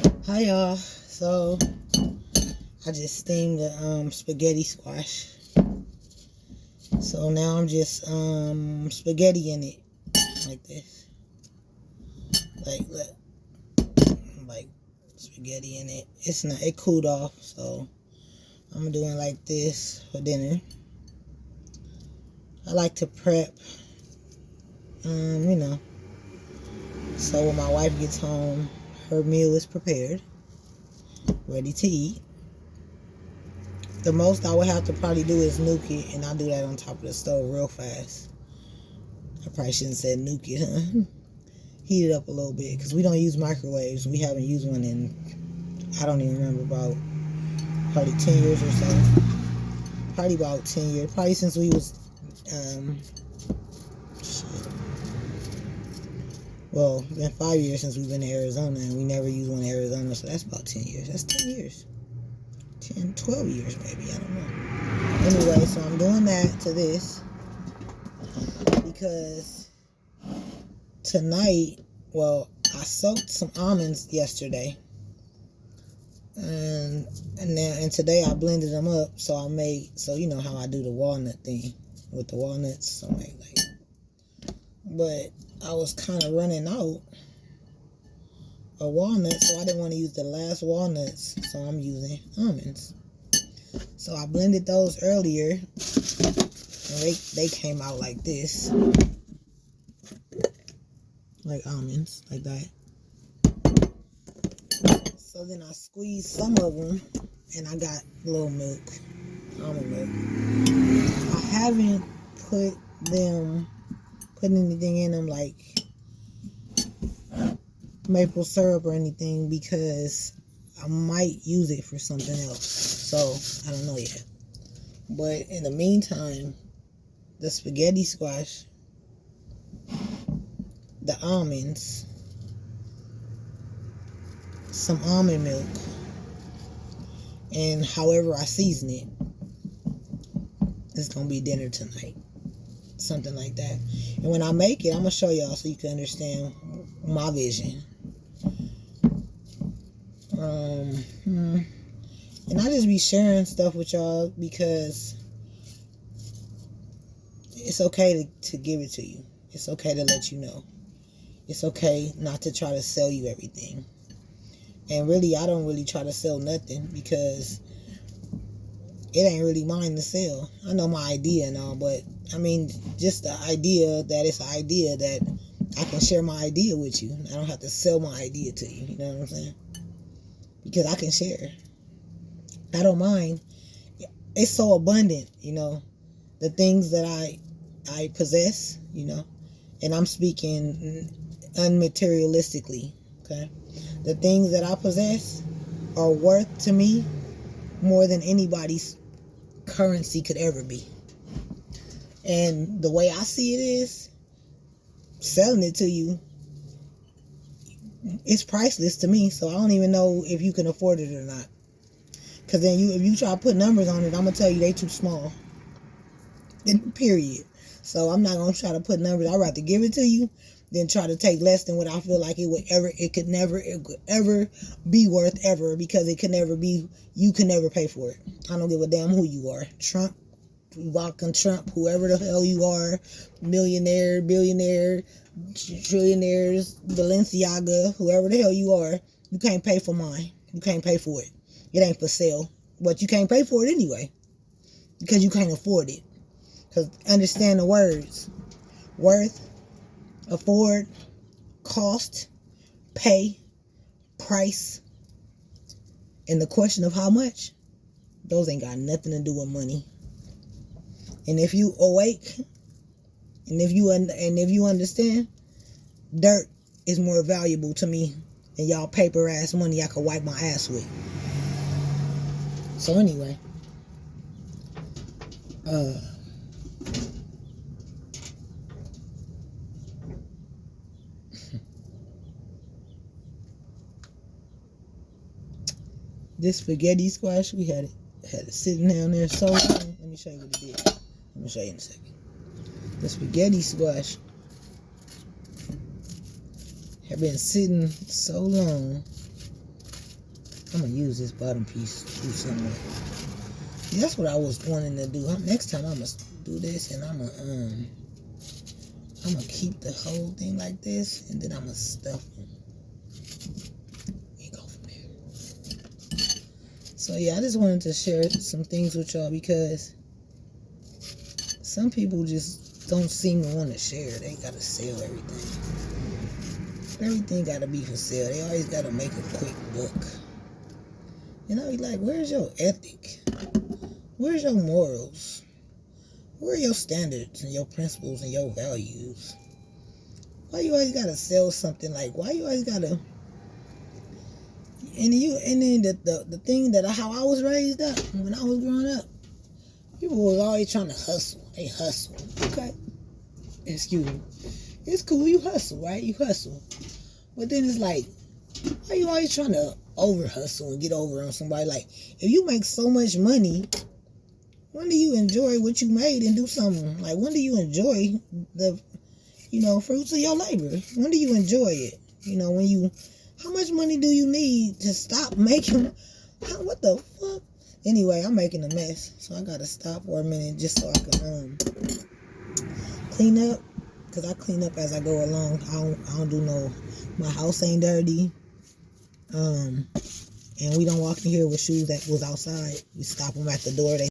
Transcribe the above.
Hi y'all. So I just steamed the spaghetti squash. So now I'm just spaghetti in it like this. Like like spaghetti in it. It cooled off, so I'm doing like this for dinner. I like to prep you know, so when my wife gets home, her meal is prepared, ready to eat. The most I would have to probably do is nuke it, and I'll do that on top of the stove real fast. I probably shouldn't say nuke it, huh? Heat it up a little bit, because we don't use microwaves. We haven't used one in, I don't even remember, about probably 10 years or so. Probably about 10 years. Probably since we was, well, been 5 years since we've been to Arizona, and we never used one in Arizona, so that's about 10 years. That's 10 years. 10, 12 years maybe, I don't know. Anyway, so I'm doing that to this because tonight, well, I soaked some almonds yesterday, and today I blended them up. So you know how I do the walnut thing with the walnuts. So but I was kind of running out of walnuts, so I didn't want to use the last walnuts. So I'm using almonds. So I blended those earlier, and they came out like this, like almonds, like that. So then I squeezed some of them, and I got a little milk, almond milk. I haven't put anything in them like maple syrup or anything, because I might use it for something else. So I don't know yet. But in the meantime, the spaghetti squash, the almonds, some almond milk, and however I season it, it's gonna be dinner tonight. Something like that. And when I make it, I'm gonna show y'all so you can understand my vision. And I just be sharing stuff with y'all because it's okay to give it to you. It's okay to let you know. It's okay not to try to sell you everything. And really, I don't really try to sell nothing because it ain't really mine to sell. I know my idea and all, but I mean, just the idea that it's an idea that I can share my idea with you. I don't have to sell my idea to you. You know what I'm saying? Because I can share. I don't mind. It's so abundant, the things that I possess, and I'm speaking unmaterialistically, okay? The things that I possess are worth to me more than anybody's currency could ever be. And the way I see it is, selling it to you, it's priceless to me, so I don't even know if you can afford it or not. Because then if you try to put numbers on it, I'm going to tell you they too small. Period. So I'm not going to try to put numbers. I'd rather give it to you than try to take less than what I feel like it could ever be worth ever, because you can never pay for it. I don't give a damn who you are. Trump, whoever the hell you are, millionaire, billionaire, trillionaires, Balenciaga, whoever the hell you are, you can't pay for mine. You can't pay for it. It ain't for sale. But you can't pay for it anyway, because you can't afford it. Because understand the words: worth, afford, cost, pay, price, and the question of how much. Those ain't got nothing to do with money. And if you awake, and if you understand, dirt is more valuable to me than y'all paper ass money I could wipe my ass with. So anyway, this spaghetti squash, we had it sitting down there so long. Let me show you what it did. I'm gonna show you in a second. The spaghetti squash had been sitting so long I'm gonna use this bottom piece to do something with. That's what I was wanting to do. Next time I'm gonna do this, and I'm gonna keep the whole thing like this, and then I'm gonna stuff them. We go from there. So yeah, I just wanted to share some things with y'all because some people just don't seem to want to share. They gotta sell everything. Everything gotta be for sale. They always gotta make a quick buck. And I be like, where's your ethic? Where's your morals? Where are your standards and your principles and your values? Why you always gotta sell something? Like, why you always gotta? And then the thing that how I was raised up when I was growing up, people was always trying to hustle. They hustle, okay? Excuse me. It's cool, you hustle, right? You hustle, but then it's like, why you always trying to over hustle and get over on somebody? Like, if you make so much money, when do you enjoy what you made and do something? Like, when do you enjoy the, fruits of your labor? When do you enjoy it? How much money do you need to stop making? What the fuck? Anyway, I'm making a mess, so I gotta stop for a minute just so I can clean up, because I clean up as I go along. I don't do my house ain't dirty. And we don't walk in here with shoes that was outside. We stop them at the door. They